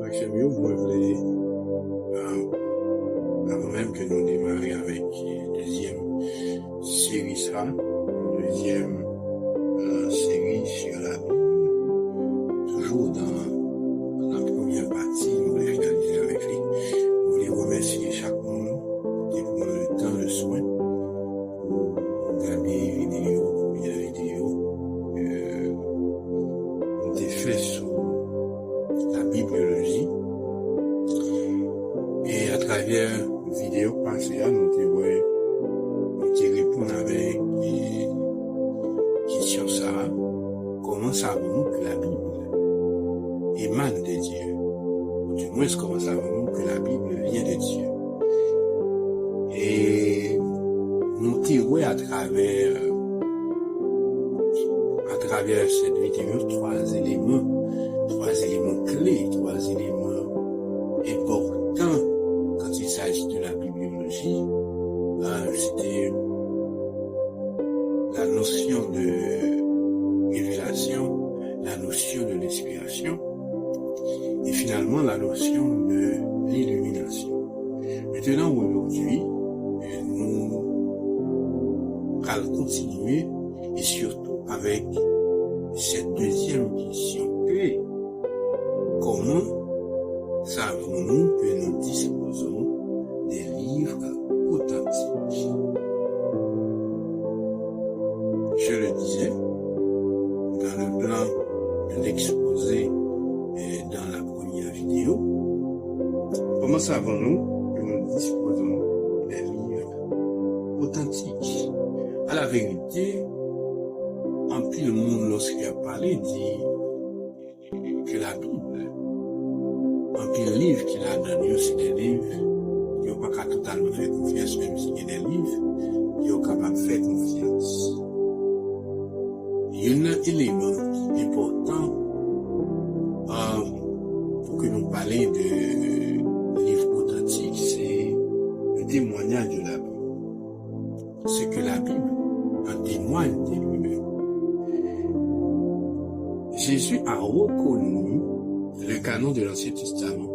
Maxime, moi, je voulais, avant même que nous démarrions avec la deuxième série, deuxième série sur la Bible, toujours dans la première partie, nous voulons finaliser avec lui. Nous voulons remercier chaque monde qui prend le temps, le soin pour regarder les vidéos, première vidéo que nous avons fait sur la bibliologie. Et à travers une vidéo passée, nous répondons avec une question ça. Comment savons-nous que la Bible émane de Dieu? Ou du moins, comment savons-nous que la Bible vient de Dieu? Et nous tirons à travers cette vidéo trois éléments clés, trois éléments importants quand il s'agit de la bibliologie. C'était la notion de révélation, la notion de l'inspiration et finalement la notion de l'illumination. Maintenant, aujourd'hui, nous allons continuer et surtout avec cette deuxième question clé. Comment savons-nous que nous disposons des livres authentiques? Je le disais dans le plan de l'exposé dans la première vidéo. Comment savons-nous que nous disposons des livres authentiques? À la vérité, en plus le monde, lorsqu'il a parlé, dit que la Bible, en plus le livre qu'il a donné, c'est des livres qui n'ont pas totalement fait confiance, même s'il y a des livres qui sont capables de faire confiance. Il y a un élément important pour que nous parlions de livres authentiques, c'est le témoignage de la Bible. C'est que la Bible en témoigne de lui-même. Jésus a reconnu le canon de l'Ancien Testament.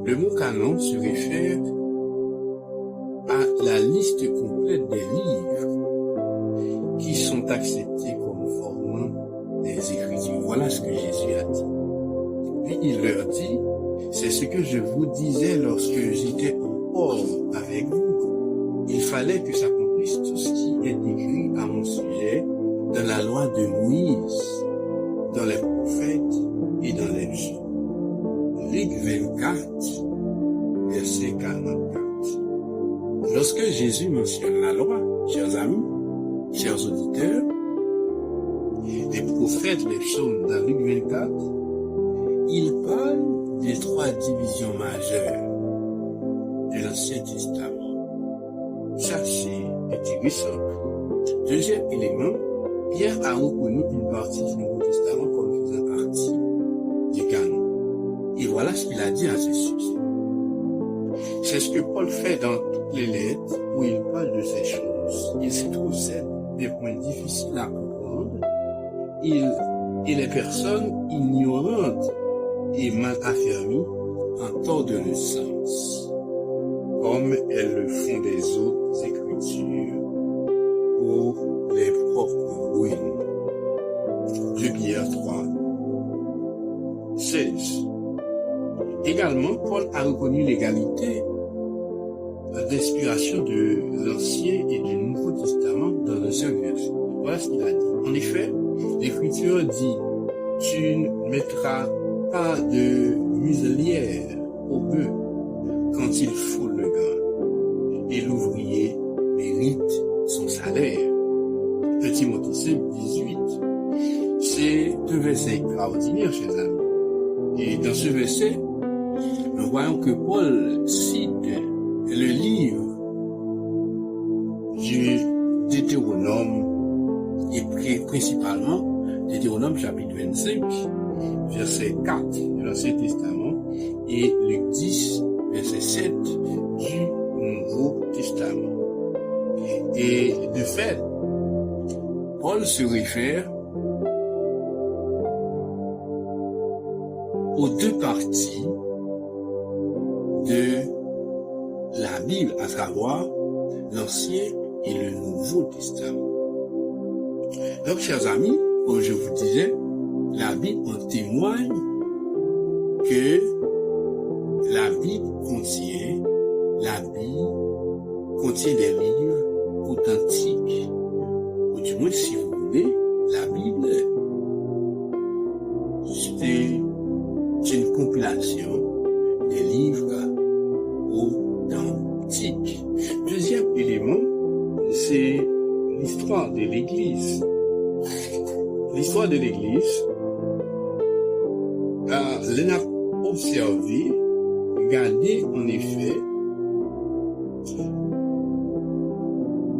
Le mot canon se réfère à la liste complète des livres qui sont acceptés comme formant des Écritures. Voilà ce que Jésus a dit. Puis il leur dit, c'est ce que je vous disais lorsque j'étais encore avec vous. Il fallait que s'accomplisse tout ce qui est écrit à mon sujet dans la loi de Moïse, dans les prophètes et dans les psaumes. Luc 24, verset 44. Lorsque Jésus mentionne la loi, chers amis, chers auditeurs, les prophètes, les psaumes dans Luc 24, il parle des trois divisions majeures de l'Ancien Testament. Ça, c'est intéressant. Deuxième élément, Pierre a reconnu une partie du Nouveau Testament comme faisant partie du canon. Et voilà ce qu'il a dit à ce sujet. C'est ce que Paul fait dans toutes les lettres où il parle de ces choses. Il se trouve des points difficiles à comprendre. Et les personnes ignorantes et mal affermies entendent le sens, comme elles le font des autres Écritures pour les propres ruines. 2 Pierre 3, 16. Également, Paul a reconnu l'égalité d'inspiration de l'Ancien et du Nouveau Testament dans un seul verset. Voilà ce qu'il a dit. En effet, l'Écriture dit, tu ne mettras pas de muselière au bœuf quand il foule le grain, et l'ouvrier mérite son salaire. 1 Timothée 5, 18. C'est un verset extraordinaire, chers amis. Et dans ce verset, nous voyons que Paul cite le livre du Deutéronome et principalement Deutéronome chapitre 25, verset 4 de l'Ancien Testament et Luc 10, verset 7 du Nouveau Testament. Et de fait, Paul se réfère aux deux parties de la Bible, à savoir l'Ancien et le Nouveau Testament. Donc, chers amis, comme je vous disais, la Bible en témoigne que la Bible contient des livres authentiques. Ou du moins, si vous voulez, la Bible, c'est une compilation des livres authentiques. Deuxième élément, c'est l'histoire de l'Église. L'histoire de l'Église, l'on a observé, regardé en effet,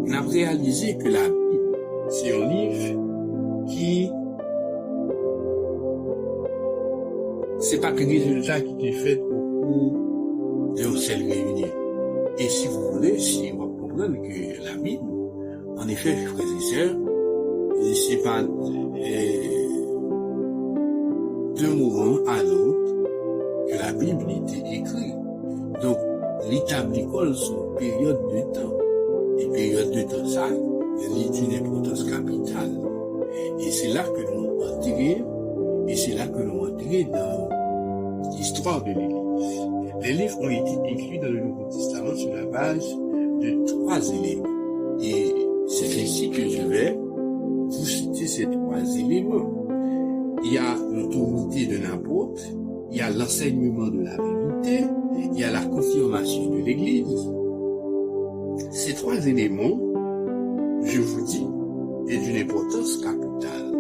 on a réalisé que la Bible, c'est un livre qui, c'est pas que des résultats qui est fait au cours d'une seule réunion. Et si vous voulez, si on va comprendre que la Bible, en effet, frères et sœurs, c'est pas d'un moment à l'autre que la Bible était écrite. Donc, l'établit sur une période de temps. Et période de temps, ça, elle est d'une importance capitale. Et c'est là que nous entrons dans l'histoire de l'Église. Les livres ont été écrits dans le Nouveau Testament sur la base de 3 éléments. Et c'est ainsi que je vais vous citer ces 3 éléments. Il y a l'autorité d'un apôtre, il y a l'enseignement de la vérité, il y a la confirmation de l'Église. Ces 3 éléments, je vous dis, est d'une importance capitale.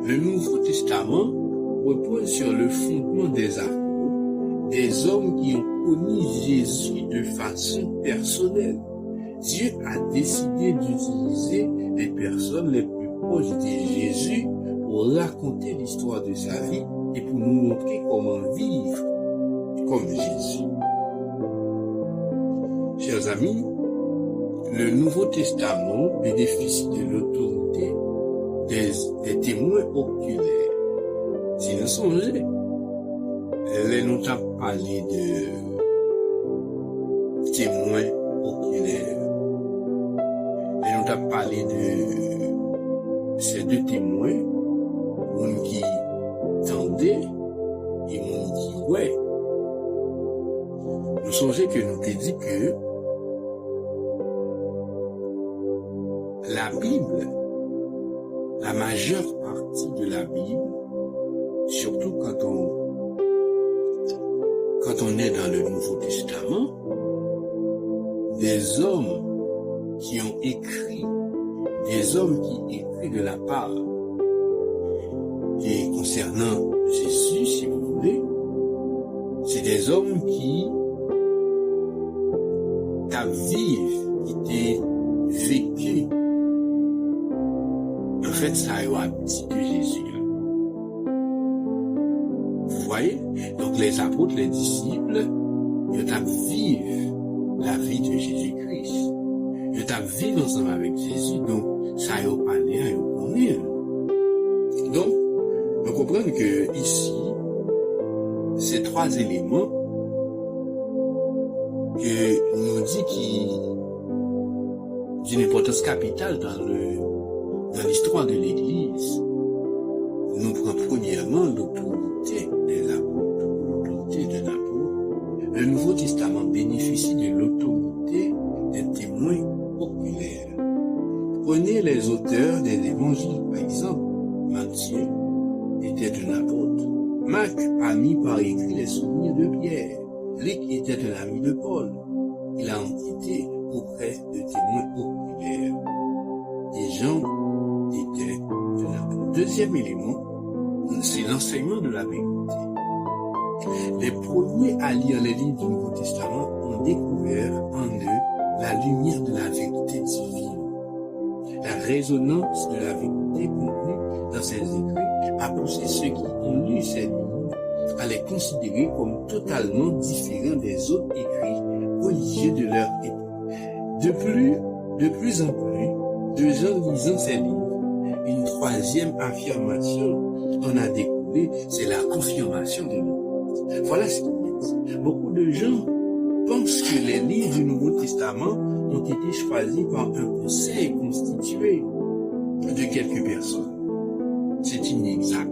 Le Nouveau Testament repose sur le fondement des apôtres, des hommes qui ont connu Jésus de façon personnelle. Dieu a décidé d'utiliser les personnes les plus proches de Jésus pour raconter l'histoire de sa vie et pour nous montrer comment vivre comme Jésus. Chers amis, le Nouveau Testament bénéficie de l'autorité des témoins oculaires. Si nous songez, les nous a parlé de témoins oculaires. Les nous a parlé de ces 2 témoins, un qui tendait et un qui ouais. Nous songez que nous t'ai dit que la Bible, la majeure partie de la Bible, surtout quand on est dans le Nouveau Testament, des hommes qui ont écrit, des hommes qui écrivent de la part, et concernant Jésus, si vous voulez, c'est des hommes qui vivent, qui ont vécu. En fait, ça a un petit de Jésus. Vous voyez? Donc les apôtres, les disciples, ils ont vécu la vie de Jésus-Christ. Ils ont vécu ensemble avec Jésus, donc ça a parlé, ça a connu. Donc, nous comprenons que ici, ces 3 éléments que nous dit qui d'une importance capitale dans l'histoire de l'Église. Nous prenons premièrement l'autorité des apôtres, l'autorité d'un apôtre. Le Nouveau Testament bénéficie de l'autorité des témoins oculaires. Prenez les auteurs des évangiles, par exemple, Matthieu était un apôtre. Marc a mis par écrit les souvenirs de Pierre. Luc était un ami de Paul. Il a été auprès de témoins oculaires. Et Jean était un apôtre. Deuxième élément, c'est l'enseignement de la vérité. Les premiers à lire les livres du Nouveau Testament ont découvert en eux la lumière de la vérité divine. La résonance de la vérité contenue dans ces écrits a poussé ceux qui ont lu ces livres à les considérer comme totalement différents des autres écrits religieux de leur époque. De plus en plus, de gens lisant ces livres, une troisième affirmation en a découlé appelé, c'est la confirmation de nous. Voilà ce qu'il dit. Beaucoup de gens pensent que les livres du Nouveau Testament ont été choisis par un conseil constitué de quelques personnes. C'est inexact.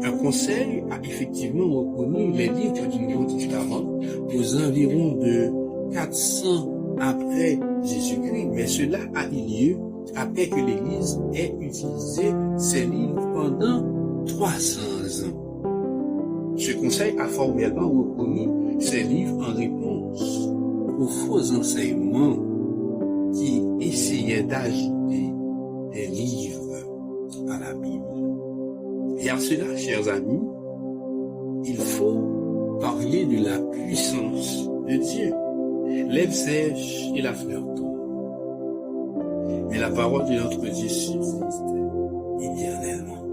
Un conseil a effectivement reconnu les livres du Nouveau Testament aux environs de 400 après Jésus-Christ, mais cela a eu lieu après que l'Église ait utilisé ces livres pendant 300 ans. Ce conseil a formellement reconnu ces livres en réponse aux faux enseignements qui essayaient d'ajouter des livres à la Bible. Et à cela, chers amis, il faut parler de la puissance de Dieu. L'herbe sèche et la fleur tombe. Mais la parole de notre Dieu subsiste éternellement.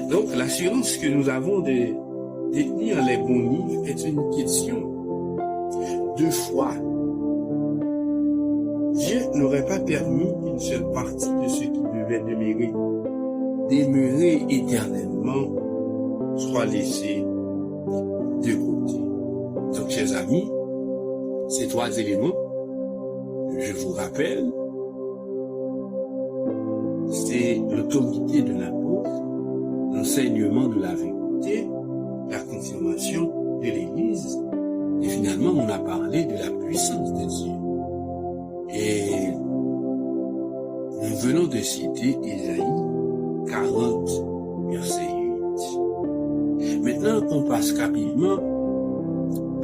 Donc, l'assurance que nous avons de détenir les bons livres est une question de foi. Dieu n'aurait pas permis qu'une seule partie de ce qui devait demeurer éternellement soit laissée de côté. Donc, chers amis, ces trois éléments, je vous rappelle, c'est l'autorité de l'apôtre, l'enseignement de la vérité, la confirmation de l'Église, et finalement on a parlé de la puissance de Dieu. Et nous venons de citer Ésaïe 40, verset 8. Maintenant, on passe rapidement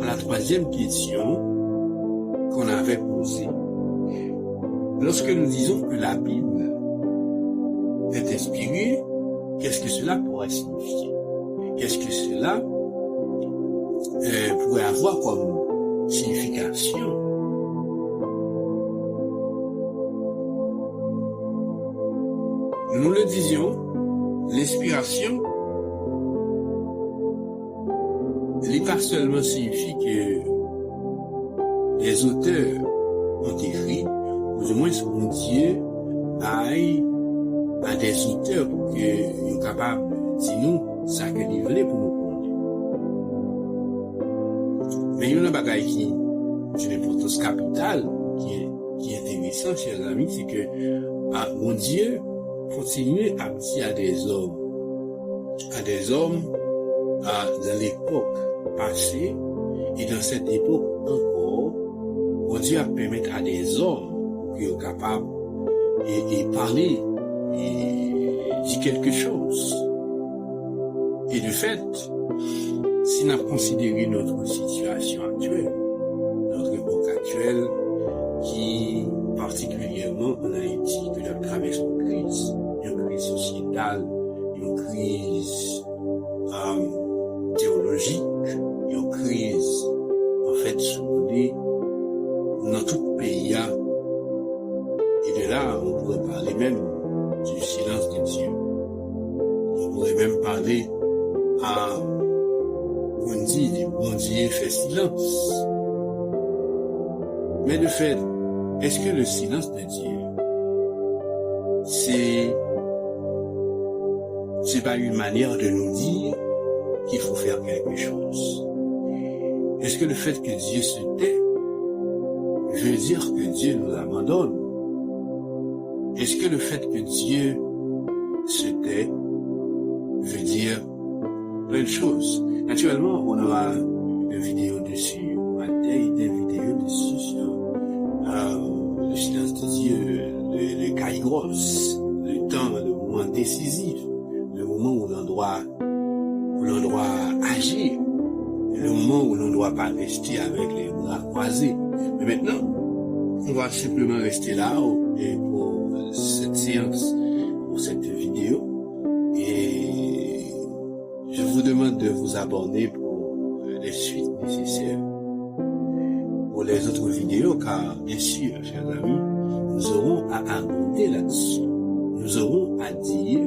à la troisième question qu'on avait posée. Lorsque nous disons que la Bible est inspirée, qu'est-ce que cela pourrait signifier? Qu'est-ce que cela pourrait avoir comme signification? Nous le disions, l'inspiration n'est pas seulement signifie que les auteurs ont écrit, ou du moins mon Dieu aille à des auteurs pour qu'ils soient capables de dire nous ça que ils veulent pour nous connaître. Mais il y a une bagaille qui est d'une importance capitale, qui est intéressant, chers amis, c'est que mon Dieu continue à dire à des hommes dans l'époque passée et dans cette époque encore, mon Dieu a permis à des hommes qui sont capables et parler et dire quelque chose. Et de fait, si nous considérons notre situation actuelle, notre époque actuelle, qui particulièrement en Haïti, que nous traversons une crise sociétale, une crise théologique, une crise en fait soudée dans tout le pays. Et de là, on pourrait parler même du silence de Dieu. On pourrait même parler mon Dieu fait silence. Mais de fait, est-ce que le silence de Dieu, c'est pas une manière de nous dire qu'il faut faire quelque chose? Est-ce que le fait que Dieu se tait veut dire que Dieu nous abandonne? Est-ce que le fait que Dieu se tait veut dire plein de choses? Naturellement, on aura une vidéo dessus, des vidéos dessus sur le silence de Dieu, le kairos, le temps, le moment décisif, le moment où l'on doit agir, le moment où l'on ne doit pas rester avec les bras croisés. Mais maintenant, on va simplement rester là et pour cette séance, pour cette vidéo, et je vous demande de vous abonner pour les suites nécessaires pour les autres vidéos, car bien sûr, chers amis, nous aurons à aborder là-dessus. Nous aurons à dire,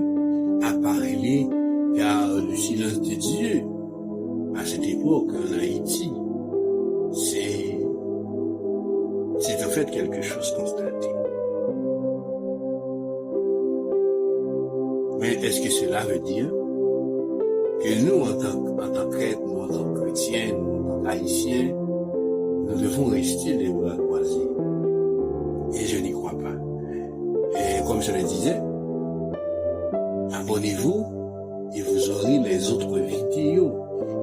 à parler, car le silence de Dieu, à cette époque en Haïti, c'est en fait quelque chose constaté. Mais est-ce que cela veut dire que nous, en tant qu'êtres, nous, en tant que chrétiens, nous, en tant qu'haïtiens, nous devons rester les bras croisés. Et je n'y crois pas. Et comme je le disais, abonnez-vous et vous aurez les autres vidéos.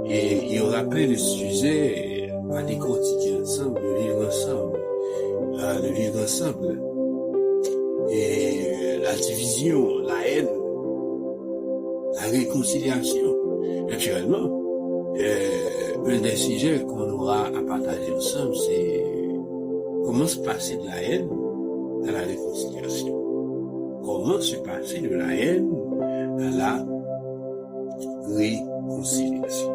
Et il y aura plein de sujets à décortiquer ensemble, de vivre ensemble. Et la division, la haine, la réconciliation. Naturellement, un des sujets qu'on aura à partager ensemble, c'est comment se passer de la haine à la réconciliation. Comment se passer de la haine à la réconciliation.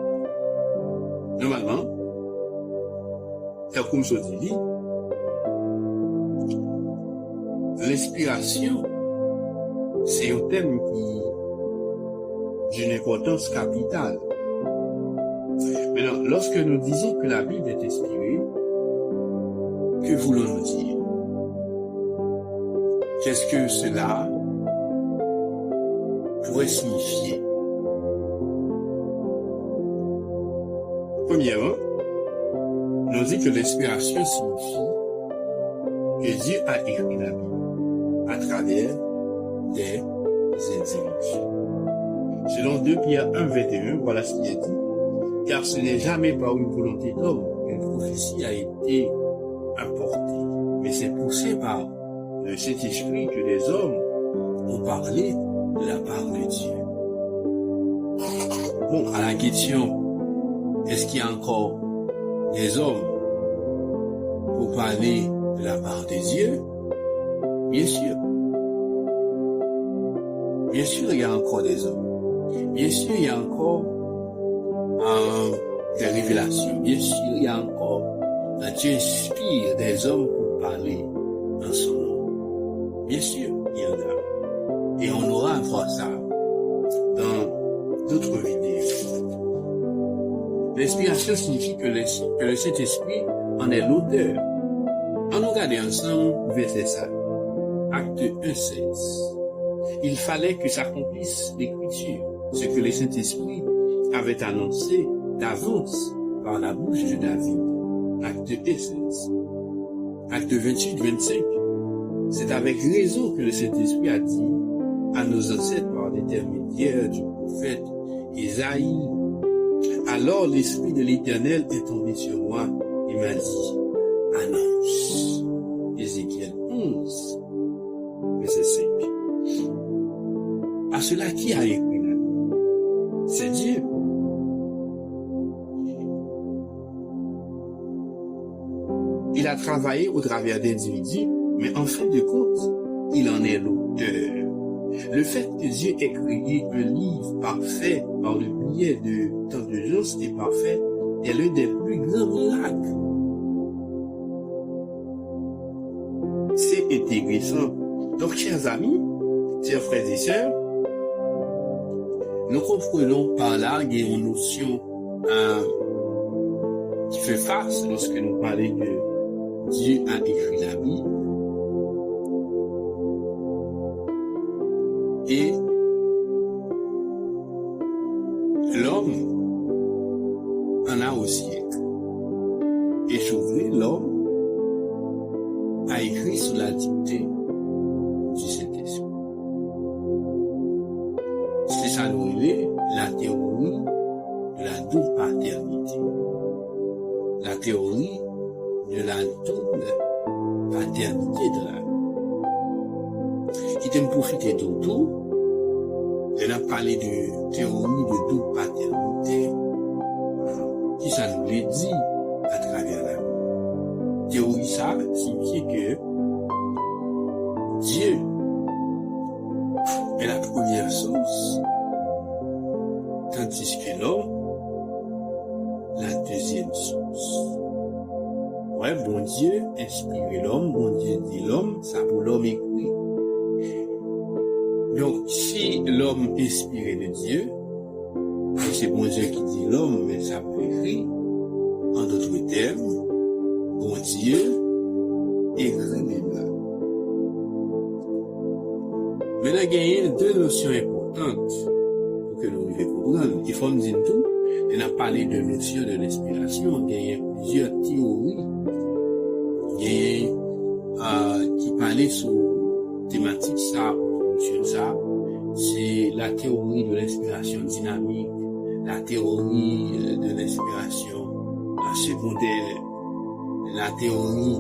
Normalement, comme je dis, l'inspiration, c'est un thème d'une importance capitale. Maintenant, lorsque nous disons que la Bible est inspirée, que voulons-nous dire? Qu'est-ce que cela pourrait signifier? Premièrement, nous dit que l'inspiration signifie que Dieu a écrit la Bible à travers des individus. Selon 2 Pierre 1:21, voilà ce qui est dit. Car ce n'est jamais par une volonté d'homme qu'une prophétie a été apportée, mais c'est poussé par le Saint-Esprit que les hommes ont parlé de la part de Dieu. Bon, à la question, est-ce qu'il y a encore des hommes pour parler de la part de Dieu? Bien sûr. Bien sûr, il y a encore des hommes. Bien sûr, il y a encore des révélations. Bien sûr, il y a encore Dieu inspire des hommes pour parler en son nom. Bien sûr, il y en a. Et on aura à voir ça dans d'autres vidéos. L'inspiration signifie que le Saint-Esprit en est l'auteur. On regarde ensemble verset 5. Acte 1:16. Il fallait que s'accomplisse l'Écriture, ce que le Saint-Esprit avait annoncé d'avance par la bouche de David. Acte 1:16. Acte 28-25. C'est avec raison que le Saint-Esprit a dit à nos ancêtres par l'intermédiaire du prophète Isaïe. Alors l'Esprit de l'Éternel est tombé sur moi et m'a dit, annonce. Ézéchiel 11, verset 5. À cela, qui a écrit la Bible? C'est Dieu. Il a travaillé au travers d'individus, mais en fin de compte, il en est l'auteur. Le fait que Dieu ait créé un livre parfait par le biais de tant de gens et parfait est l'un des plus grands miracles. C'est intéressant. Donc, chers amis, chers frères et sœurs, nous comprenons par là une notion qui fait face lorsque nous parlons que Dieu a écrit la Bible. Et l'homme en a aussi écrit. Et Chauvet, l'homme, a écrit sous la dictée du Saint-Esprit. C'est ça nous révèle la théorie de la double paternité. La théorie de la double paternité de la qui t'aime profiter de tout. Elle a parlé de théorie de double paternité. Qui ça nous l'a dit à travers la vie. Théorie ça signifie que Dieu est la première source, tandis que l'homme, la deuxième source. Ouais, bon Dieu inspire l'homme, bon Dieu dit l'homme, ça pour l'homme écrit. Donc, si l'homme inspiré de Dieu, c'est bon Dieu qui dit l'homme, mais ça peut écrit, en d'autres termes, bon Dieu écrit même là. Maintenant, il y a deux notions importantes pour que nous vivions. comprendre. Il faut me dire tout. On a parlé de notion de l'inspiration. Il y a plusieurs théories qui parlaient sur thématique ça, sur ça. C'est la théorie de l'inspiration dynamique, la théorie de l'inspiration secondaire, la théorie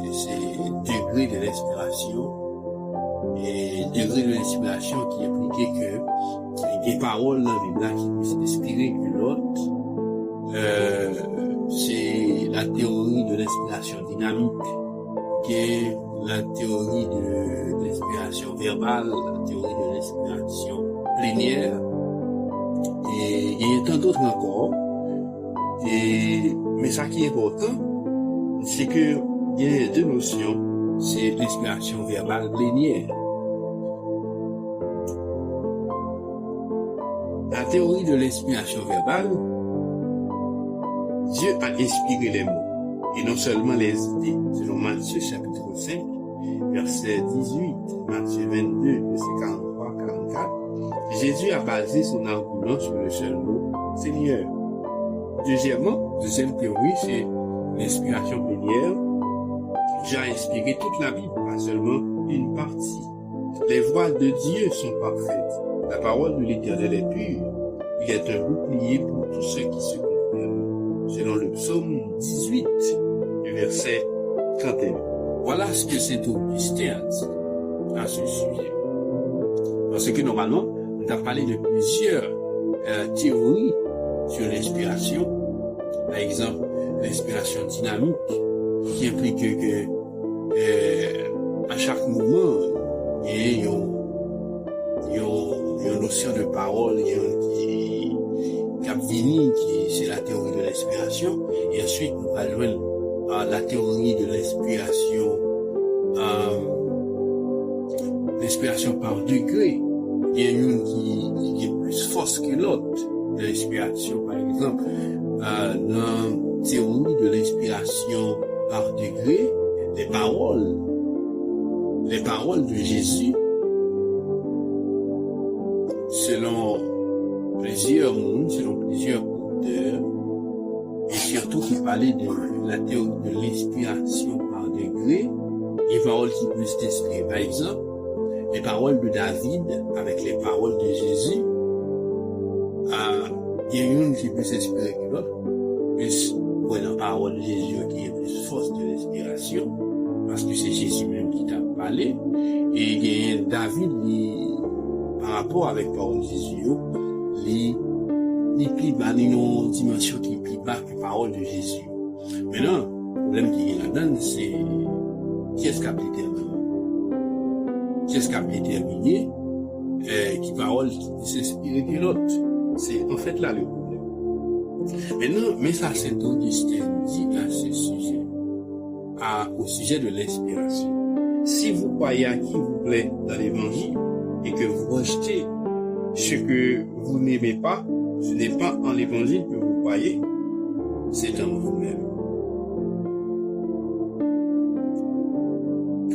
de ces degrés de l'inspiration, et degrés de l'inspiration qui impliquait que des paroles dans la Bible qui puissent inspirer que l'autre. C'est la théorie de l'inspiration dynamique, qui est la théorie de l'inspiration verbale, la théorie de l'inspiration plénière, et il y a tant d'autres encore. Mais ça qui est important, c'est que il y a deux notions, c'est l'inspiration verbale plénière. La théorie de l'inspiration verbale, Dieu a inspiré les mots, et non seulement les idées, selon Matthieu chapitre 5, verset 18, Matthieu 22, verset 43-44, Jésus a basé son argument sur le seul mot Seigneur. Deuxième théorie, c'est l'inspiration plénière. Dieu a inspiré toute la Bible, pas seulement une partie. Les voies de Dieu sont parfaites. La parole de l'Éternel est pure. Il est un bouclier pour tous ceux qui se confirment. Selon le psaume 18, du verset 31. Voilà ce que Saint Augustin a dit à ce sujet. Parce que normalement, on a parlé de plusieurs théories sur l'inspiration. Par exemple, l'inspiration dynamique, qui implique que à chaque moment, il y a une notion de parole, il y a qui Capvini, qui c'est la théorie de l'inspiration, et ensuite on va joindre la théorie de l'inspiration par degré. Il y a une qui est plus forte que l'autre. L'inspiration, par exemple, dans la théorie de l'inspiration par degré, les paroles de Jésus, selon plusieurs mondes, selon plusieurs auteurs, et surtout qui parlaient de la théorie de l'inspiration par degré, les paroles qui peuvent s'inspirer. Par exemple, les paroles de David avec les paroles de Jésus, il y a une qui peut s'inspirer que l'autre, mais pour la parole de Jésus qui est plus forte de l'inspiration, parce que c'est Jésus même qui t'a parlé, et il y a David, par rapport avec la parole de Jésus, il plus bas, il y a une dimension qui est plus bas que la parole de Jésus. Maintenant, le problème qui est là-dedans, c'est qui est-ce qui a déterminé? Qui est-ce qui a déterminé qui parole qui peut s'inspirer que l'autre? C'est en fait là le problème. Maintenant, mais ça, Saint Augustin dit à ce sujet, au sujet de l'inspiration. Si vous croyez à qui vous plaît dans l'évangile et que vous rejetez ce que vous n'aimez pas, ce n'est pas en l'évangile que vous croyez, c'est en vous-même.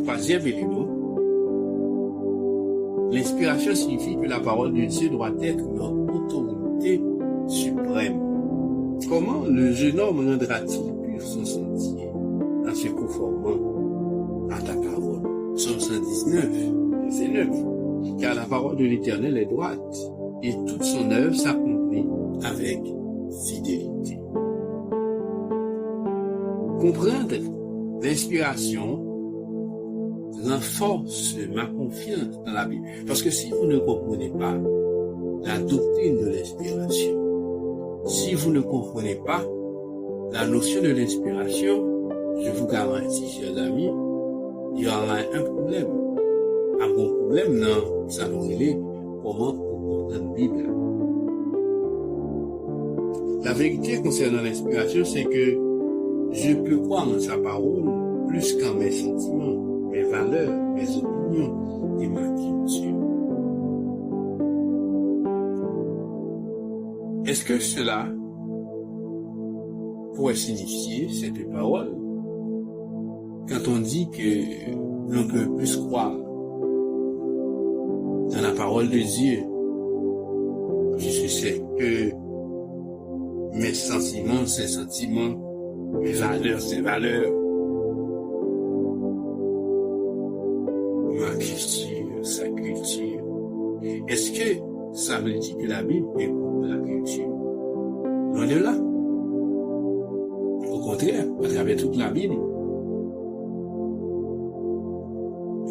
Troisième élément, l'inspiration signifie que la parole de Dieu doit être notre autorité suprême. Comment le jeune homme rendra-t-il pur son sentier en se conformant à ta parole? Psaume 119, verset 9. Car la parole de l'Éternel est droite et toute son œuvre s'accomplit avec fidélité. Comprendre l'inspiration renforce ma confiance dans la Bible. Parce que si vous ne comprenez pas la doctrine de l'inspiration, si vous ne comprenez pas la notion de l'inspiration, je vous garantis, chers amis, il y aura un problème. Un bon problème, non, ça nous relève comment comprendre la Bible. La vérité concernant l'inspiration, c'est que je peux croire en sa parole plus qu'en mes sentiments, mes valeurs, mes opinions et ma culture. Est-ce que cela pourrait signifier cette parole quand on dit que l'on peut plus croire dans la parole de Dieu, je suis c'est que mes sentiments, ses sentiments, mes valeurs, ses valeurs, ma culture, sa culture. Est-ce que ça veut dire que la Bible est contre la culture? Loin de là. Au contraire, à travers toute la Bible,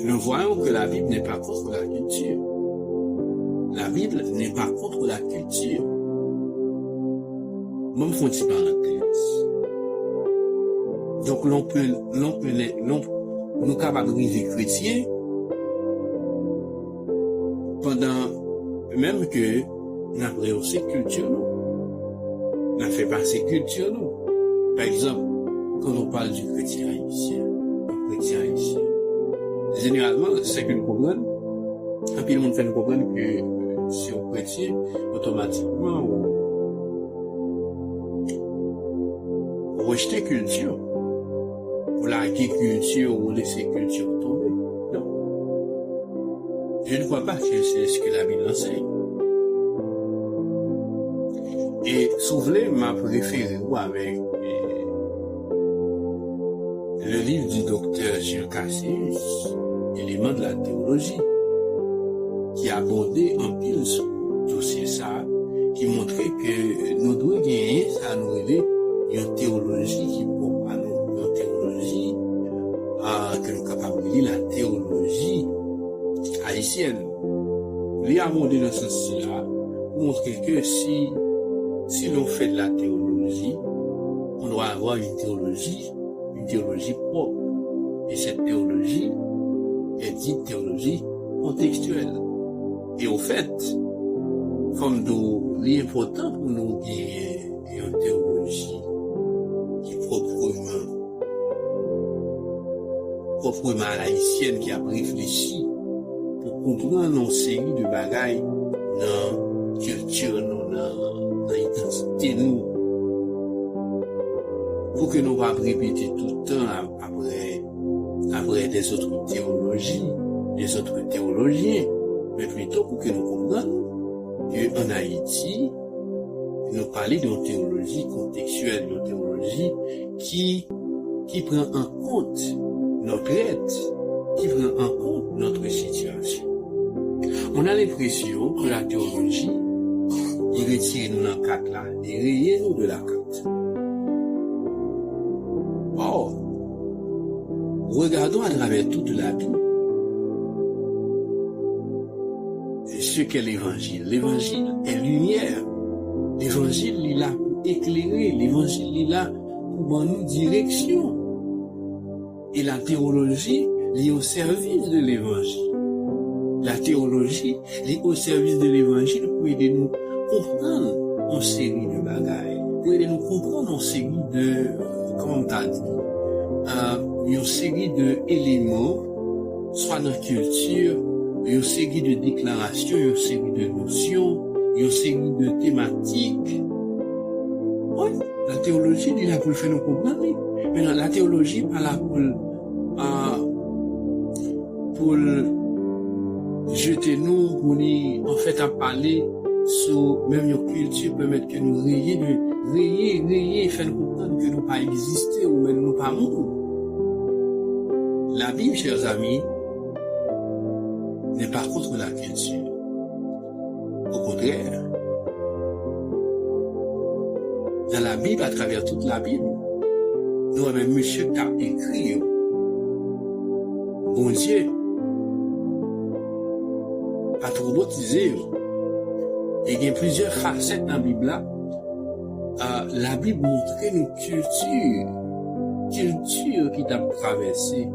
nous voyons que la Bible n'est pas contre la culture. La Bible n'est pas contre la culture. Même font une parenthèse. Donc, nous capables de vivre chrétiens pendant même que nous avons aussi culture, nous avons fait passer culture, nous. Par exemple, quand on parle du chrétien haïtien, généralement, c'est que nous comprenons, et puis le monde fait nous comprendre que si on chrétien, automatiquement, on rejette culture. Pour la culture, on laisse culture tomber. Non. Je ne crois pas que c'est ce que la Bible enseigne. Et souvenez m'a préféré avec le livre du docteur Gilles Cassius, Éléments de la théologie, qui abordait en pile sur dossier ça, qui montrait que nous devons gagner, ça nous aider une théologie qui propre à nous, une théologie que nous sommes capables de lire, la théologie haïtienne. Il a abordé dans ce sens-là, pour montrer que si l'on fait de la théologie, on doit avoir une théologie propre. Et cette théologie est dite théologie contextuelle. Et au fait, comme nous, l'important pour nous est une théologie qui proprement haïtienne, qui a réfléchi pour comprendre une série de bagailles dans la culture, dans l'identité, nous. Pour que nous ne pas répéter tout le temps après des autres théologies, des autres théologiens, mais plutôt pour que nous comprenions qu'en Haïti, nous parlons d'une théologie contextuelle, d'une théologie qui prend en compte notre aide, qui prend en compte notre situation. On a l'impression que la théologie, il retire nous dans la carte là, il raye nous de la carte. Or, regardons à travers toute la Bible ce qu'est l'évangile. L'évangile est lumière. L'évangile est là pour éclairer. L'évangile est là pour donner nous direction. Et la théologie est au service de l'évangile. La théologie est au service de l'évangile pour aider nous comprendre une série de bagailles, pour aider nous comprendre une série de, comment on t'a dit, une série d'éléments, soit dans la culture, une série de déclarations, une série de notions, une série de thématiques. Oui, la théologie est là pour le faire nous comprendre. Mais la théologie n'est pas là pour jeter nous, pour nous, en fait, à parler sur même une culture, permettre que nous rayer, faire nous comprendre que nous pas exister ou même nous pas mourir. La Bible, chers amis, n'est pas contre la culture. Au contraire, dans la Bible, à travers toute la Bible, nous avons un monsieur qui a écrit, bon Dieu, pas trop baptisé. Et il y a plusieurs facettes dans la Bible là. La Bible montre une culture qui t'a traversé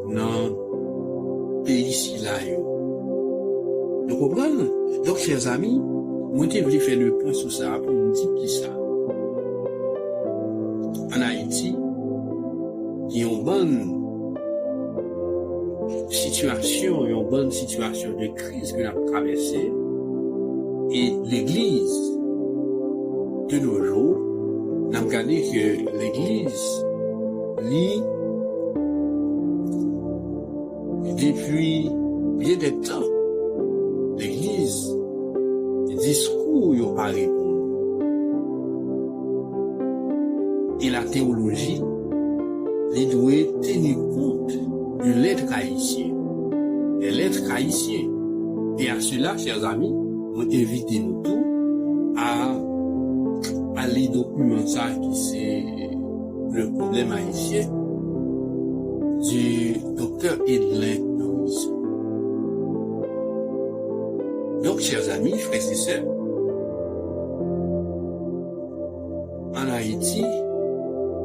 dans le pays ici là. Vous comprenez? Donc, chers amis, moi, je voulais faire le point sur ça pour vous dire qui ça. En Haïti, il y a une bonne situation de crise que nous avons traversée. Et l'Église, de nos jours, nous avons regardé que l'Église, depuis bien des temps, l'Église, les discours préparé pour nous. Et la théologie, elle doit tenir compte de l'être haïtien. Et l'être haïtien. Et à cela, chers amis, on invite nous tous à aller documenter ça qui c'est le problème haïtien du docteur Edlin Noïse. Donc, chers amis, frères et sœurs, en Haïti,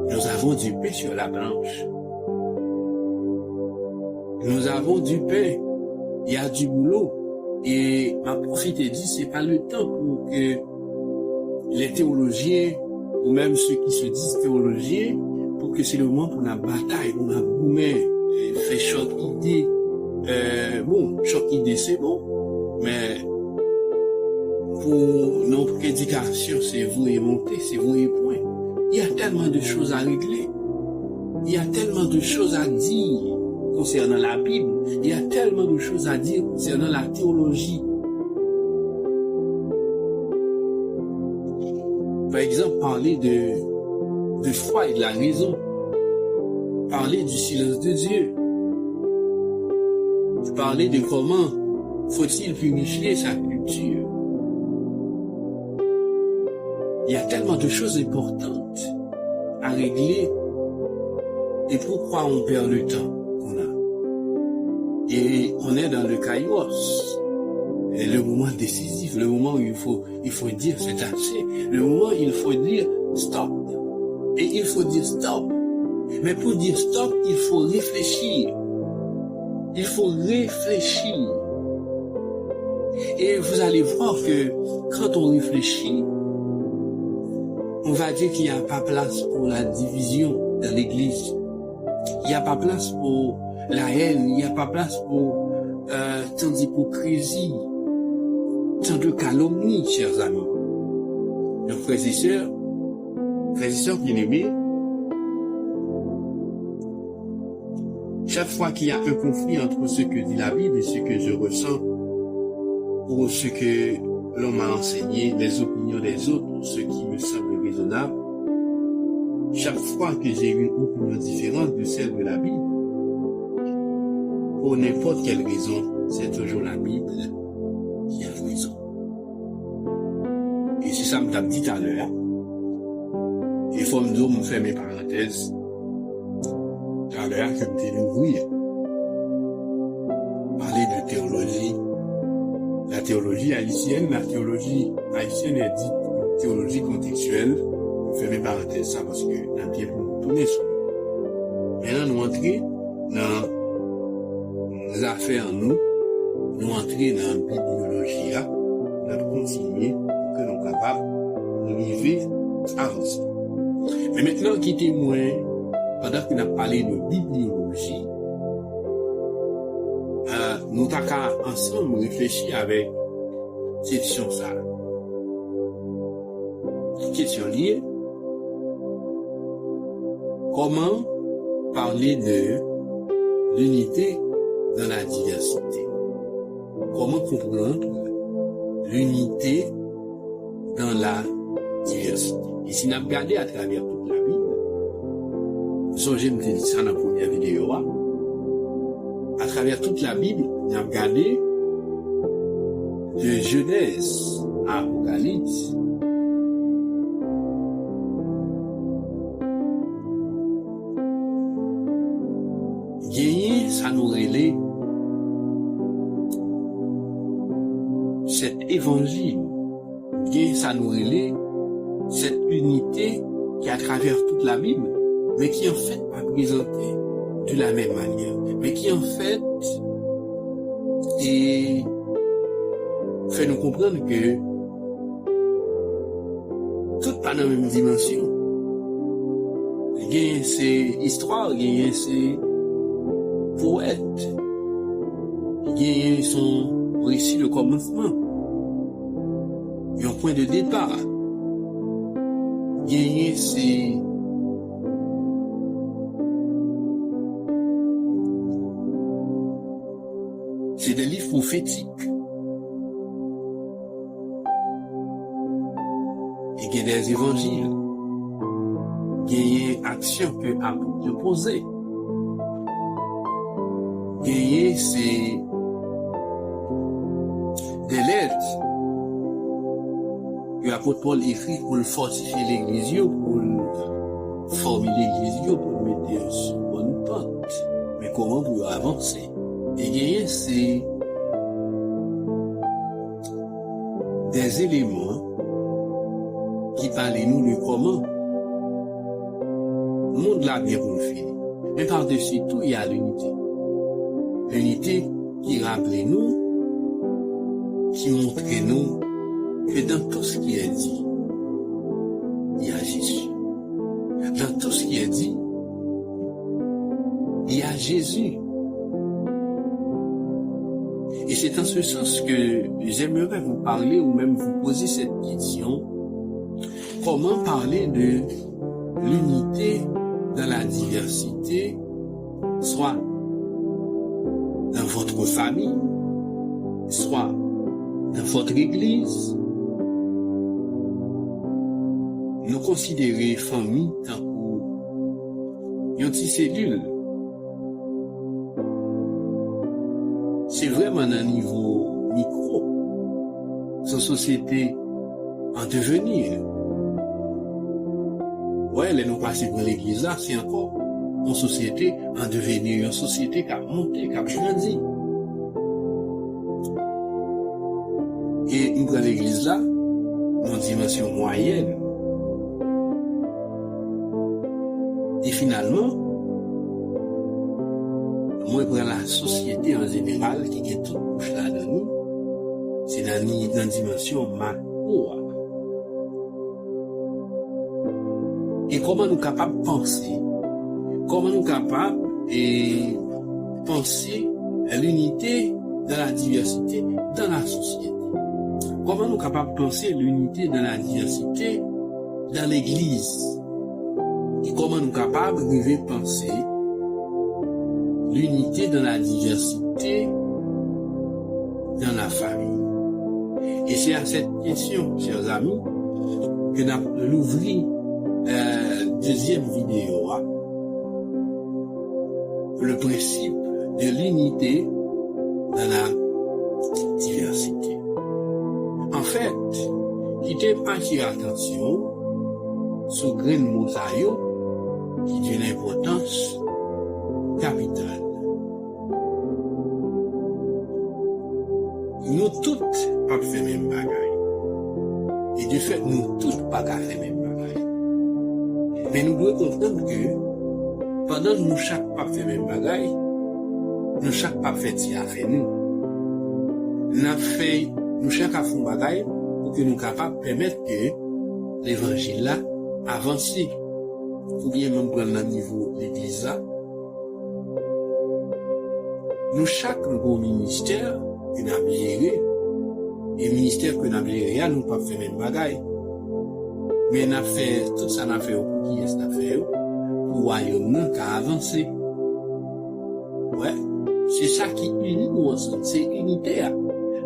nous avons du pain sur la planche. Nous avons du pain. Il y a du boulot. Et ma prophète dit, c'est pas le temps pour que les théologiens, ou même ceux qui se disent théologiens, pour que c'est le moment pour la bataille, pour la boumer, fait choc idée. Bon, choc idée, c'est bon. Mais, pour nos prédications, c'est vous et monter, c'est vous et point. Il y a tellement de choses à régler. Il y a tellement de choses à dire concernant la Bible. Il y a tellement de choses à dire concernant la théologie. Par exemple, parler de foi et de la raison. Parler du silence de Dieu. Parler de comment faut-il purifier sa culture. Il y a tellement de choses importantes à régler. Et pourquoi on perd le temps qu'on a? Et on est dans le kairos. Et le moment décisif, le moment où il faut dire c'est assez. Le moment où il faut dire stop. Et il faut dire stop. Mais pour dire stop, il faut réfléchir. Il faut réfléchir. Et vous allez voir que quand on réfléchit, on va dire qu'il n'y a pas place pour la division dans l'église. Il n'y a pas place pour la haine. Il n'y a pas place pour tant d'hypocrisie, tant de calomnie, chers amis. Donc, frères et sœurs bien-aimés, chaque fois qu'il y a un conflit entre ce que dit la Bible et ce que je ressens, ou ce que l'on m'a enseigné, les opinions des autres, ce qui me semble raisonnable, chaque fois que j'ai une opinion différente de celle de la Bible, pour n'importe quelle raison, c'est toujours la Bible qui a raison. Et c'est ça que je dit tout à l'heure. Il faut me dire, me faire mes parenthèses, tout à l'heure, que je ouvrir. Parler de théologie. La théologie haïtienne est dite théologie contextuelle. Je fais mes parenthèses ça parce que la Bible nous tourne sur nous. Maintenant, nous entrer dans les affaires, nous entrer dans la bibliologie, nous continuer pour que nous sommes capables d'arriver à avancer. Mais maintenant, quittez-moi, pendant qu'on a parlé de bibliologie, nous avons ensemble réfléchi avec cette question ça. Question liée. Comment parler de l'unité dans la diversité? Comment comprendre l'unité dans la diversité? Et si nous avons regardé à travers toute la Bible, je me dis ça dans la première vidéo, à travers toute la Bible, nous avons regardé de Genèse à Apocalypse. Gagner, ça nous relève cet évangile. Gagner, ça nous relève cette unité qui est à travers toute la Bible, mais qui en fait pas présentée de la même manière, mais qui en fait et fait nous comprendre que tout pas dans la même dimension. Gagner, c'est histoire, gagner, c'est poète, gagner son récit de commencement, un point de départ. Gagner, c'est des livres prophétiques. et qu'il y a des évangiles, il y a action que apôtre posé. Il y a c'est des lettres que l'apôtre Paul écrit pour fortifier l'église, pour former l'église, pour mettre sur bonne pente. Mais comment pour avancer? Et il y a c'est des éléments qui parlent nous de comment le monde l'a bien pour le finir. Mais par-dessus tout, il y a l'unité. L'unité qui rappelle nous, qui montre nous que dans tout ce qui est dit, il y a Jésus. Dans tout ce qui est dit, il y a Jésus. Et c'est en ce sens que j'aimerais vous parler ou même vous poser cette question. Comment parler de l'unité dans la diversité, soit dans votre famille, soit dans votre église. Nous considérons famille tant une petite cellule. C'est vraiment un niveau micro. C'est une société en devenir. Ouais, les nous passer pour l'église là, c'est encore une société en devenir, une société qui a monté, qui a grandi. Et nous prenons l'église là, en dimension moyenne. Et finalement, moi, je prends la société en général, qui est toute couche là dans nous, c'est dans la dimension macro. Et comment nous sommes capables de penser, comment nous sommes capables de penser à l'unité dans la diversité dans la société. Comment nous sommes capables de penser l'unité dans la diversité dans l'église. Et comment nous sommes capables de penser l'unité dans la diversité dans la famille. Et c'est à cette question, chers amis, que nous avons l'ouvrir deuxième vidéo, le principe de l'unité dans la diversité. En fait, quittez pas qui attention sur grain mosaïo qui a une importance capitale. Nous toutes pas faire même bagaille. Et de fait, nous toutes pas faire même bagaille. Mais nous devons comprendre que pendant que nous chaque pas fait même bagaille, nous chaque pas fait si à faire nous. Nous chaque a fait bagaille pour que nous capables permettre que l'évangile là avance. Ou bien même prendre le niveau de l'église là. Nous chaque nous ministère que nous avons géré, et le ministère que nous avons géré, nous ne pouvons pas faire même bagaille. Mais nous avons fait tout ça, nous avons fait pour qui est-ce qu'on a fait pour le royaume qui a avancé. Ouais, c'est ça qui unit nous ensemble, c'est unité.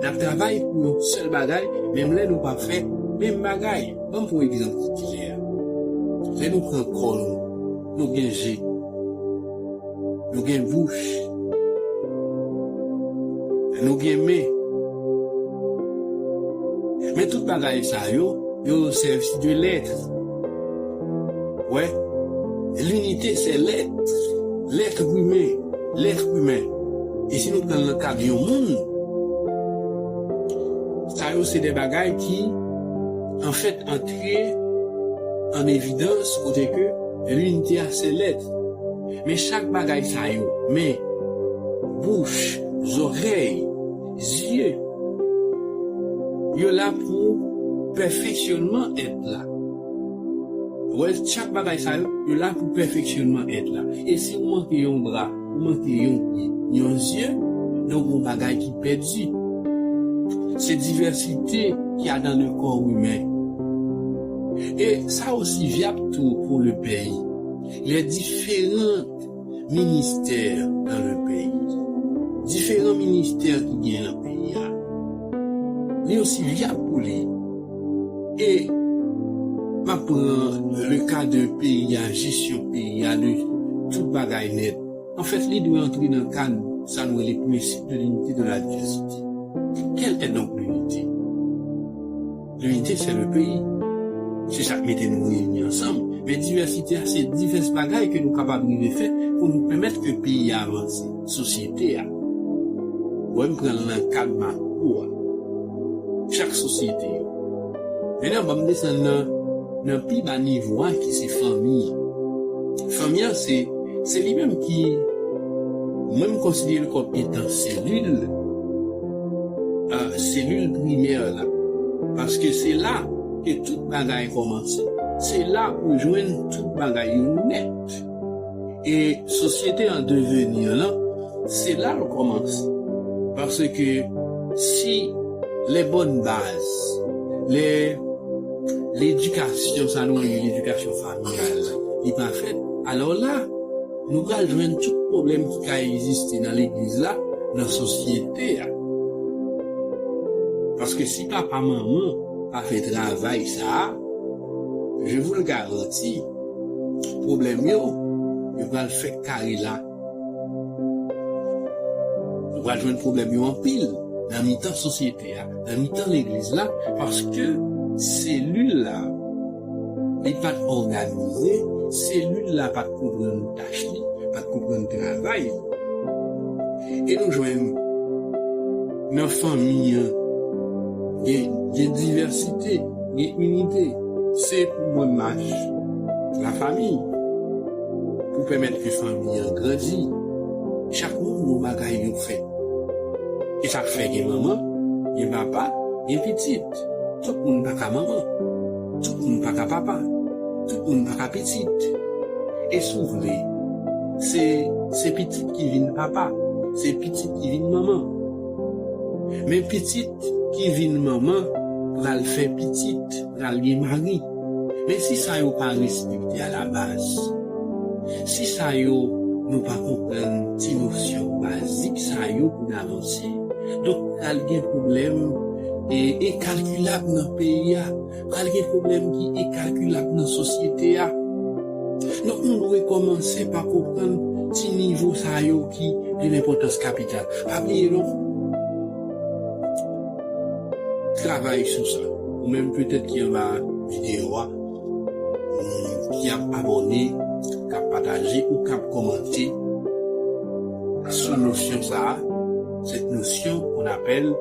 Nous travaillons pour une seule bagaille, même là nous ne pouvons pas faire même bagaille. Comme pour exemple, là nous prenons corps, nous avons G, nous avons bouche, nous avons main. Mais tout bagaille ça, yo servi de lettres. Ouais. L'unité, c'est l'être. L'être humain. L'être humain. Et si nous prenons le cas du monde, ça, c'est des bagailles qui, en fait, entrent en évidence côté que l'unité a ses lettres. Mais chaque bagaille ça, mais bouche, oreilles, yeux, yo là pour perfectionnement être là. Ouais, chaque bagaille ça, yo là pour perfectionnement être là. Et si vous manquez un bras, vous manquez un pied, un yeux, donc un bagaille qui perdu. C'est diversité qu'il y a dans le corps humain. Et ça aussi viable tout pour le pays. Les différents ministères dans le pays. Différents ministères qui viennent dans le pays. Mais aussi viable pour lui. Et Ma prend le cas de pays, gestion pays, tout bagaille net. En fait, il doit entrer dans le cadre, ça nous est les principes de l'unité de la diversité. Quelle est donc l'unité? L'unité, c'est le pays. C'est ça que mettez-nous réunis ensemble. Mais diversité, c'est diverses bagailles que nous sommes capables de faire pour nous permettre que le pays avance, société a. Ou même prendre un cadre macro, chaque société. Maintenant, on va descendre dans un plus bas niveau qui c'est famille. Famille, c'est lui-même qui, même considéré comme étant cellule primaire là. Parce que c'est là que toute bagaille commence. C'est là où joignent toute bagaille net. Et société en devenir là, c'est là où commence. Parce que si les bonnes bases, l'éducation, ça nous l'éducation familiale, n'est pas faite, alors là, nous allons joindre tout problème qui a existé dans l'église là, dans la société là. Parce que si papa, maman a fait travail ça, je vous le garantis, problème il va le faire carré là. Nous va joindre problème en pile, dans mi-temps société là, dans mi-temps l'église là, parce que cellule là, n'est pas organisée, cellule là, pas comprendre tâche, pas comprendre travail. Et nous joignons nos familles, il y a diversité, il y a unité. C'est pour bonne marche. La famille, pour permettre que la famille grandisse, chaque monde nous bagaille nous fait. Et ça fait que maman, il papa, il petite. Tout le monde n'a pas maman, tout le monde n'a pas papa, tout le monde n'a pas petite. Et souvent, c'est petite qui vient papa, c'est petite qui vient maman. Mais petite qui vient maman, pour le faire petite, pour aller marier. Mais si ça n'est pas respecté à la base, si ça nous pas comprendre des notions basiques, ça pour avancer. Donc, il y a un problème et calculable dans le pays, il y a un problème qui est calculable dans la société. Donc, on doit commencer par comprendre petit niveau ça qui a une importance capitale. Pas oublier travail sur ça. Ou même peut-être qu'il y a une vidéo qui a abonné, qui a partagé ou qui a commenté sur notion ça, cette notion qu'on appelle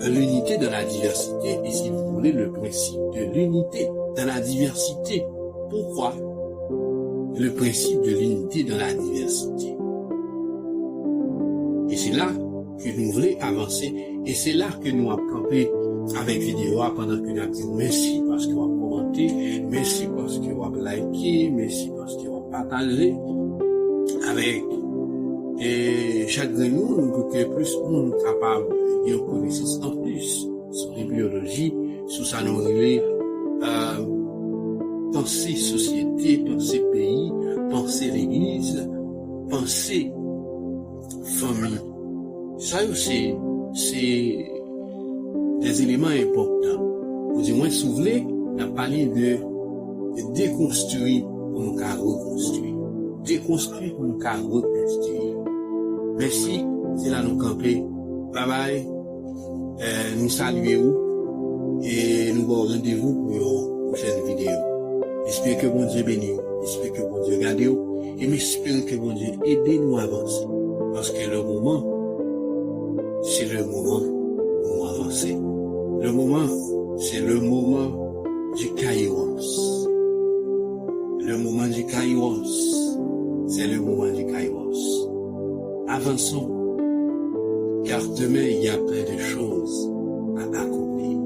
l'unité dans la diversité, et si vous voulez le principe de l'unité dans la diversité. Pourquoi le principe de l'unité dans la diversité? Et c'est là que nous voulons avancer, et c'est là que nous avons campé avec vidéo pendant que nous avons dit merci parce que vous avez commenté, merci parce que vous avez liké, merci parce que vous avez partagé avec chaque de nous pour que plus de monde capable de connaissance en plus sur les biologies, sur sa nourriture, penser société, penser pays, penser l'église, penser famille. Ça aussi, c'est des éléments importants. Vous dites, moi, si vous voulez, on a parlé de déconstruire pour nous reconstruire. Déconstruire pour nous reconstruire. Merci, c'est là nous camper. Bye bye. Nous saluons et nous avons rendez-vous pour une prochaine vidéo. J'espère que bon Dieu bénisse. J'espère que bon Dieu garde. Et j'espère que bon Dieu aide nous à avancer. Parce que le moment, c'est le moment pour avancer. Le moment, c'est le moment du Kairos. Le moment du Kairos, c'est le moment du Kairos. Avançons, car demain, il y a plein de choses à accomplir.